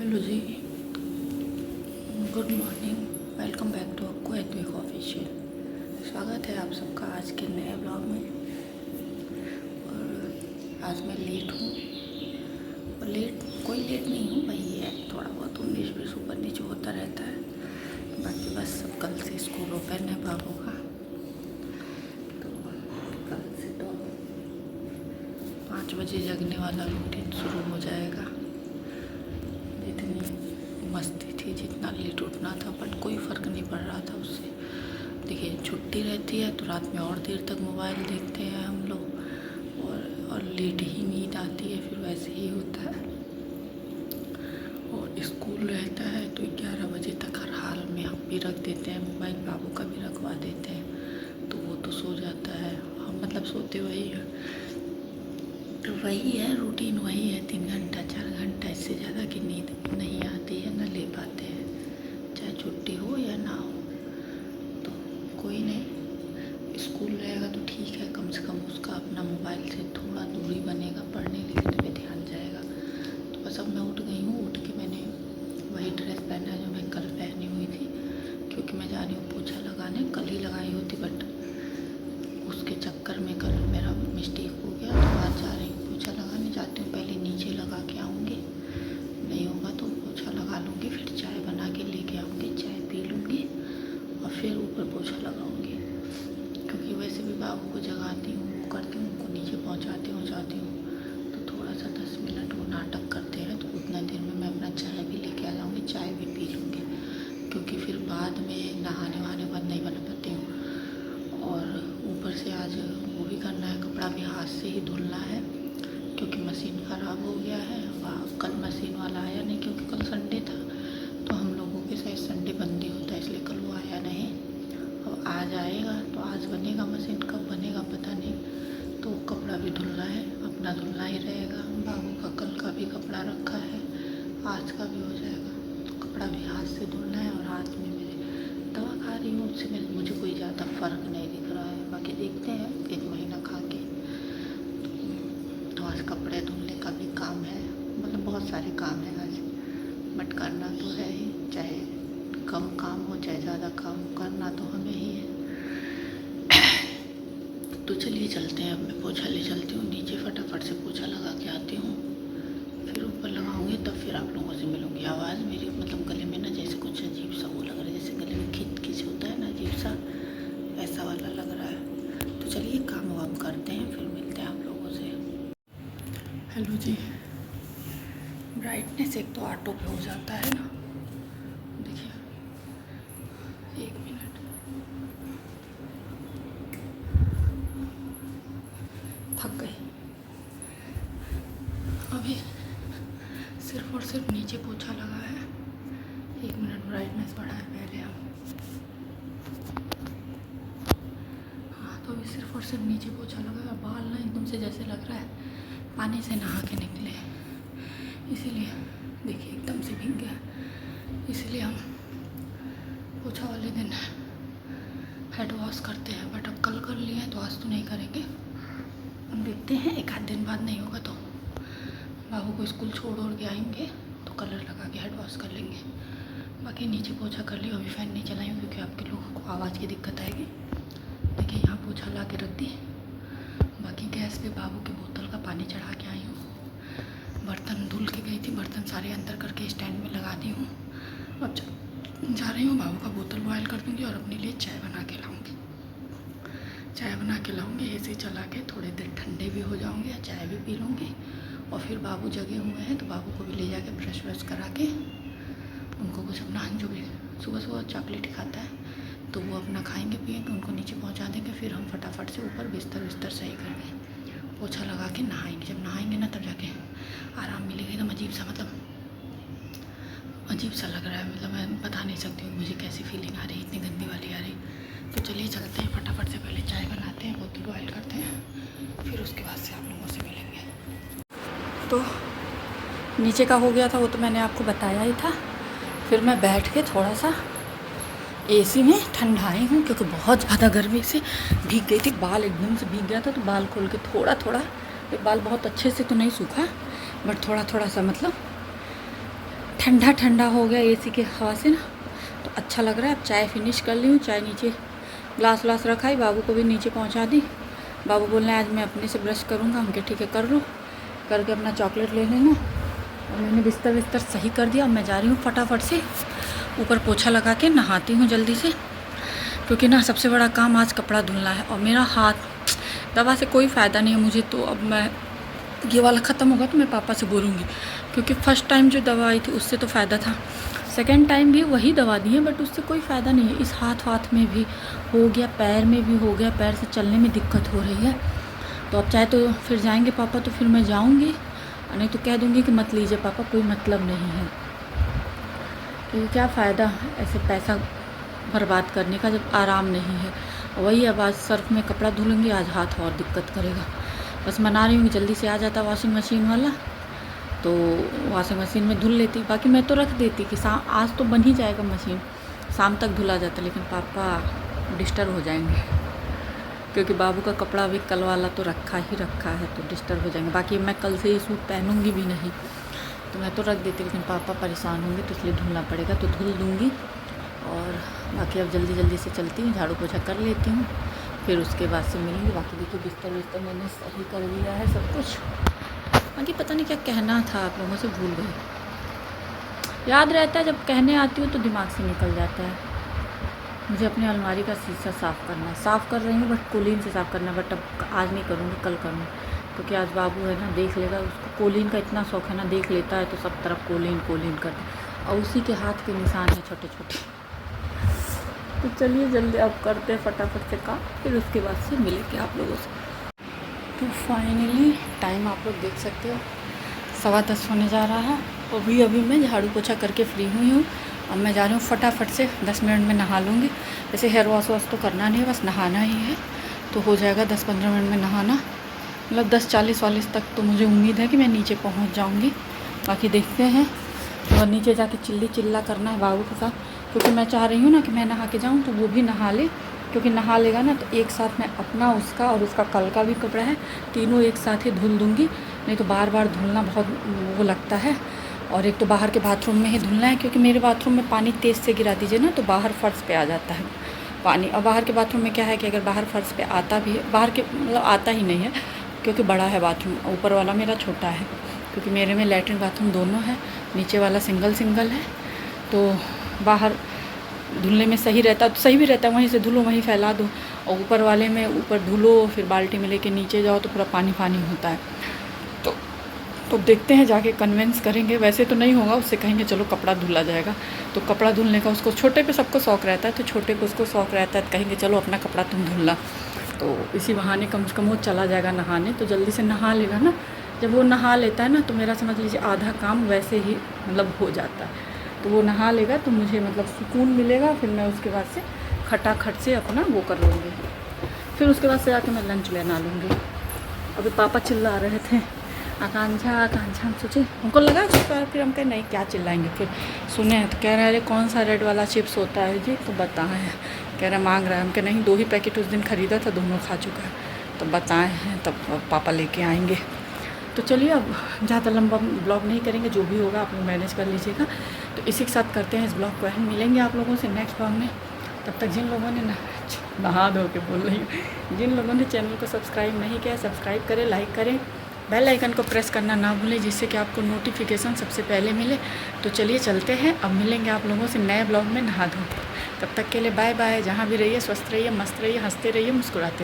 Hello जी, good morning. Welcome back to आपको एडविक ऑफिशियल। स्वागत है आप सबका आज के नए ब्लॉग में। और आज मैं लेट हूँ, और कोई लेट नहीं हूँ, वही है थोड़ा बहुत 19-20 ऊपर नीचे होता रहता है। बाकी बस सब कल से स्कूल ओपन है बाबू का, तो कल से तो 5 बजे जगने वाला रूटीन शुरू हो जाएगा। जितनी मस्ती थी, जितना लेट उठना था, बट कोई फ़र्क नहीं पड़ रहा था उससे। देखिए, छुट्टी रहती है तो रात में और देर तक मोबाइल देखते हैं हम लोग, और लेट ही नींद आती है, फिर वैसे ही होता है। और स्कूल रहता है तो 11 बजे तक हर हाल में हम भी रख देते हैं मोबाइल, बाबू का भी रखवा देते हैं, तो वो तो सो जाता है। हम मतलब सोते वही है, रूटीन वही है, 3 घंटा 4 घंटा, इससे ज़्यादा की नींद नहीं आती है, ना ले पाते हैं, चाहे छुट्टी हो या ना हो। तो कोई नहीं, स्कूल रहेगा तो ठीक है, कम से कम उसका अपना मोबाइल से थोड़ा दूरी बनेगा, पढ़ने लिखने पे ध्यान जाएगा। तो बस अब मैं उठ गई हूँ। उठ के मैंने वही ड्रेस पहना जो मैं कल पहनी हुई थी, क्योंकि मैं जा रही हूँ पोछा लगाने। कल ही लगाई होती, बट उसके चक्कर में कल मेरा मिस्टेक हो गया, तो आज जा रही हूँ पोछा लगाने। जाती हूँ, पहले नीचे लगा के आऊँगी, नहीं होगा तो पोछा लगा लूँगी, फिर चाय बना के लेके आऊँगी, चाय पी लूँगी और फिर ऊपर पोछा लगाऊँगी। क्योंकि वैसे भी बाबू को जगाती हूँ, वो करती हूँ, उनको नीचे पहुँचाती हूँ, तो थोड़ा सा 10 मिनट वो नाटक करते हैं, तो उतना देर में मैं अपना चाय भी लेके आ जाऊँगी, चाय भी पी लूँगी। क्योंकि फिर बाद में नहाने वहाने बंद नहीं बना पाती हूँ। और ऊपर से आज वो भी करना है, कपड़ा भी हाथ से ही धुलना है, क्योंकि मशीन ख़राब हो गया है। कल मशीन वाला आया नहीं, क्योंकि कल संडे था, तो हम लोगों के साइड संडे बंद ही होता है, इसलिए कल वो आया नहीं। अब आज आएगा तो आज बनेगा मशीन, कब बनेगा पता नहीं। तो कपड़ा भी धुलना है, अपना धुलना ही रहेगा, बाबू का कल का भी कपड़ा रखा है, आज का भी हो जाएगा। तो कपड़ा भी हाथ से धुलना है। और हाथ में मेरे दवा खा रही हूँ, उससे मुझे कोई ज़्यादा फ़र्क नहीं दिख रहा है। बाकी देखते हैं 1 महीना खा के। तो आज कपड़े धुलने का भी काम है, मतलब बहुत सारे काम है आज, बट करना तो है ही, चाहे कम काम हो चाहे ज़्यादा काम हो, करना तो हमें ही है। तो चलिए चलते हैं, अब मैं पोछा ले चलती हूँ नीचे, फटाफट से पोछा लगा के आती हूँ, फिर ऊपर लगाऊंगी, तब फिर आप लोगों से मिलूँगी। आवाज़ मेरी मतलब गले में ना जैसे कुछ अजीब सा वो लग रहा है, जैसे गले में खिंच होता है ना अजीब सा, वैसा वाला लग रहा है। तो चलिए काम वाम करते हैं, फिर मिलते हैं आप लोगों से। हेलो जी, ब्राइटनेस एक तो ऑटो पे हो जाता है ना, देखिए 1 मिनट, थक गई। अभी सिर्फ और सिर्फ नीचे पोछा लगा है, 1 मिनट ब्राइटनेस बढ़ा है पहले हम। हाँ, तो अभी सिर्फ और सिर्फ नीचे पोछा लगा है। बाल ना एकदम से जैसे लग रहा है पानी से नहा के निकले, इसीलिए देखिए एकदम से भीग गया। इसलिए हम पोछा वाले दिन हेड वॉश करते हैं, बट अब कल कर लिए हैं तो आज तो नहीं करेंगे। हम देखते हैं, 1 आध दिन बाद नहीं होगा तो बाबू को स्कूल छोड़ के आएंगे तो कलर लगा के हेड वॉश कर लेंगे। बाकी नीचे पोछा कर लिया, अभी फ़ैन नहीं चलाई क्योंकि आपके लोगों को आवाज़ की दिक्कत आएगी। देखिए यहाँ पोछा ला के रख दी। बाकी गैस पे बाबू की बोतल का पानी चढ़ा के आई हूँ, बर्तन धुल के गई थी, बर्तन सारे अंदर करके स्टैंड में लगा दी हूँ। अब जा रही हूँ, बाबू का बोतल बॉयल कर दूँगी और अपने लिए चाय बना के लाऊँगी। ऐसे चला के थोड़ी देर ठंडे भी हो जाऊँगी, चाय भी पी लूँगी। और फिर बाबू जगे हुए हैं तो बाबू को भी ले जाके ब्रश व्रश करा के, उनको कुछ अपना जो भी सुबह सुबह चॉकलेट ही खाता है तो वो अपना खाएंगे पिएंगे, उनको नीचे पहुंचा देंगे। फिर हम फटाफट से ऊपर बिस्तर सही करके पोछा लगा के नहाएंगे। जब नहाएंगे ना तब जाके आराम मिलेगा। एकदम अजीब सा लग रहा है, मतलब मैं बता नहीं सकती हूँ मुझे कैसी फीलिंग आ रही है, इतनी गंदी वाली आ रही। तो चलिए चलते हैं, फटाफट से पहले चाय बनाते हैं, बोतल बॉयल करते हैं, फिर उसके बाद से आप लोगों से मिलेंगे। तो नीचे का हो गया था वो तो मैंने आपको बताया ही था। फिर मैं बैठ के थोड़ा सा एसी में ठंडाई हूँ, क्योंकि बहुत ज़्यादा गर्मी से भीग गई थी। बाल एकदम से भीग गया था, तो बाल खोल के थोड़ा बाल बहुत अच्छे से तो नहीं सूखा, बट थोड़ा सा मतलब ठंडा ठंडा हो गया एसी के हवा से ना, तो अच्छा लग रहा है। अब चाय फिनिश कर ली हूँ, चाय नीचे ग्लास व्लास रखा ही, बाबू को भी नीचे पहुँचा दी। बाबू बोल रहे हैं आज मैं अपने से ब्रश करूँगा, हम कहे ठीक है कर लो, करके अपना चॉकलेट ले लेना। और मैंने बिस्तर विस्तर सही कर दिया। अब मैं जा रही हूँ फटाफट से ऊपर पोछा लगा के नहाती हूँ जल्दी से, क्योंकि ना सबसे बड़ा काम आज कपड़ा धुलना है। और मेरा हाथ दवा से कोई फ़ायदा नहीं है मुझे, तो अब मैं ये वाला ख़त्म होगा तो मैं पापा से बोलूँगी, क्योंकि फ़र्स्ट टाइम जो दवा आई थी उससे तो फ़ायदा था, सेकेंड टाइम भी वही दवा दी है बट उससे कोई फ़ायदा नहीं है। इस हाथ में भी हो गया, पैर में भी हो गया, पैर से चलने में दिक्कत हो रही है। तो अब चाहे तो फिर जाएंगे पापा तो फिर मैं जाऊँगी, नहीं तो कह दूँगी कि मत लीजिए पापा, कोई मतलब नहीं है। क्योंकि क्या फ़ायदा ऐसे पैसा बर्बाद करने का जब आराम नहीं है। वही अब आज सर्फ में कपड़ा धुलूँगी, आज हाथ और दिक्कत करेगा। बस मना रही हूँ कि जल्दी से आ जाता वॉशिंग मशीन वाला, तो वॉशिंग मशीन में धुल लेती। बाकी मैं तो रख देती कि आज तो बन ही जाएगा मशीन, शाम तक धुला जाता, लेकिन पापा डिस्टर्ब हो जाएंगे, क्योंकि बाबू का कपड़ा अभी कल वाला तो रखा है, तो डिस्टर्ब हो जाएंगे। बाकी मैं कल से ये सूट पहनूंगी भी नहीं, तो मैं तो रख देती, लेकिन पापा परेशान होंगे तो इसलिए धुलना पड़ेगा, तो धुल दूँगी। और बाकी अब जल्दी से चलती हूँ, झाड़ू पोछा कर लेती हूँ, फिर उसके बाद से मिलेंगे। बाकी देखिए बिस्तर विस्तर मैंने सही कर लिया है सब कुछ। बाकी पता नहीं क्या कहना था, आप लोगों से भूल गई। याद रहता है जब कहने आती हूँ तो दिमाग से निकल जाता है। मुझे अपनी अलमारी का शीशा साफ़ करना है, साफ़ कर रही हूँ बट कोलीन से साफ़ करना है, बट अब आज नहीं करूँगी, कल करूँगी, क्योंकि आज बाबू है ना देख लेगा, उसको कोलीन का इतना शौक है ना, देख लेता है तो सब तरफ कोलीन कर दे, और उसी के हाथ के निशान है छोटे छोटे। तो चलिए जल्दी अब करते हैं फटाफट से काम, फिर उसके बाद से मिलेंगे आप लोगों से। तो फाइनली टाइम आप लोग देख सकते हो 10:15 होने जा रहा है। अभी मैं झाड़ू पोछा करके फ्री हुई हूँ। अब मैं जा रही हूँ फटाफट से, 10 मिनट में नहा लूँगी। वैसे हेयर वॉश तो करना नहीं है, बस नहाना ही है, तो हो जाएगा 10-15 मिनट में नहाना। मतलब 10:40 तक तो मुझे उम्मीद है कि मैं नीचे पहुँच जाऊँगी। बाकी देखते हैं, और नीचे जाके चिल्ला करना है बाबू के साथ, क्योंकि मैं चाह रही हूँ ना कि मैं नहा के जाऊँ तो वो भी नहा ले, क्योंकि नहा लेगा ना तो एक साथ मैं अपना, उसका और उसका कल का भी कपड़ा है, तीनों एक साथ ही धुल दूँगी। नहीं तो बार बार धुलना बहुत वो लगता है। और एक तो बाहर के बाथरूम में ही धुलना है, क्योंकि मेरे बाथरूम में पानी तेज़ से गिरा दीजिए ना तो बाहर फर्श पे आ जाता है पानी। और बाहर के बाथरूम में क्या है कि अगर बाहर फर्श पे आता भी है, बाहर के मतलब आता ही नहीं है, क्योंकि बड़ा है बाथरूम, ऊपर वाला मेरा छोटा है, क्योंकि मेरे में लैट्रिन बाथरूम दोनों है, नीचे वाला सिंगल है, तो बाहर धुलने में सही रहता, तो सही भी रहता है, वहीं से धुलो वहीं फैला दो। और ऊपर वाले में ऊपर धुलो, फिर बाल्टी में लेके नीचे जाओ तो पूरा पानी होता है। तो देखते हैं, जाके कन्विंस करेंगे। वैसे तो नहीं होगा, उससे कहेंगे चलो कपड़ा धुला जाएगा, तो कपड़ा धुलने का उसको, छोटे पे सबको शौक़ रहता है, तो छोटे को उसको शौक़ रहता है, तो कहेंगे चलो अपना कपड़ा तुम धुलना, तो इसी बहाने कम से कम वो चला जाएगा नहाने, तो जल्दी से नहा लेगा ना। जब वो नहा लेता है ना तो मेरा समझ लीजिए आधा काम वैसे ही मतलब हो जाता है। तो वो नहा लेगा तो मुझे मतलब सुकून मिलेगा, फिर मैं उसके बाद से खटाखट से अपना वो कर लूँगी, फिर उसके बाद से आके मैं लंच बना लूँगी। अभी पापा चिल्ला रहे थे आकांक्षा, हम सोचे, हमको लगा फिर हम कहे नहीं क्या चिल्लाएंगे, फिर सुने तो कह रहे अरे कौन सा रेड वाला चिप्स होता है जी, तो बताएं। कह रहे मांग रहा है, हम कहे नहीं 2 ही पैकेट उस दिन ख़रीदा था, दोनों खा चुका है, तो बताए हैं, तब पापा लेके आएंगे। तो चलिए अब ज़्यादा लंबा ब्लॉग नहीं करेंगे, जो भी होगा आप लोग मैनेज कर लीजिएगा। तो इसी के साथ करते हैं इस ब्लॉग को एंड, मिलेंगे आप लोगों से नेक्स्ट ब्लॉग में। तब तक जिन लोगों ने नहा धो के बोल रही हूँ, जिन लोगों ने चैनल को सब्सक्राइब नहीं किया, सब्सक्राइब करें, लाइक करें, बेल आइकन को प्रेस करना ना भूलें, जिससे कि आपको नोटिफिकेशन सबसे पहले मिले। तो चलिए चलते हैं, अब मिलेंगे आप लोगों से नए ब्लॉग में नहा धो। तब तक के लिए बाय बाय। जहाँ भी रहिए स्वस्थ रहिए, मस्त रहिए, हंसते रहिए, मुस्कुराते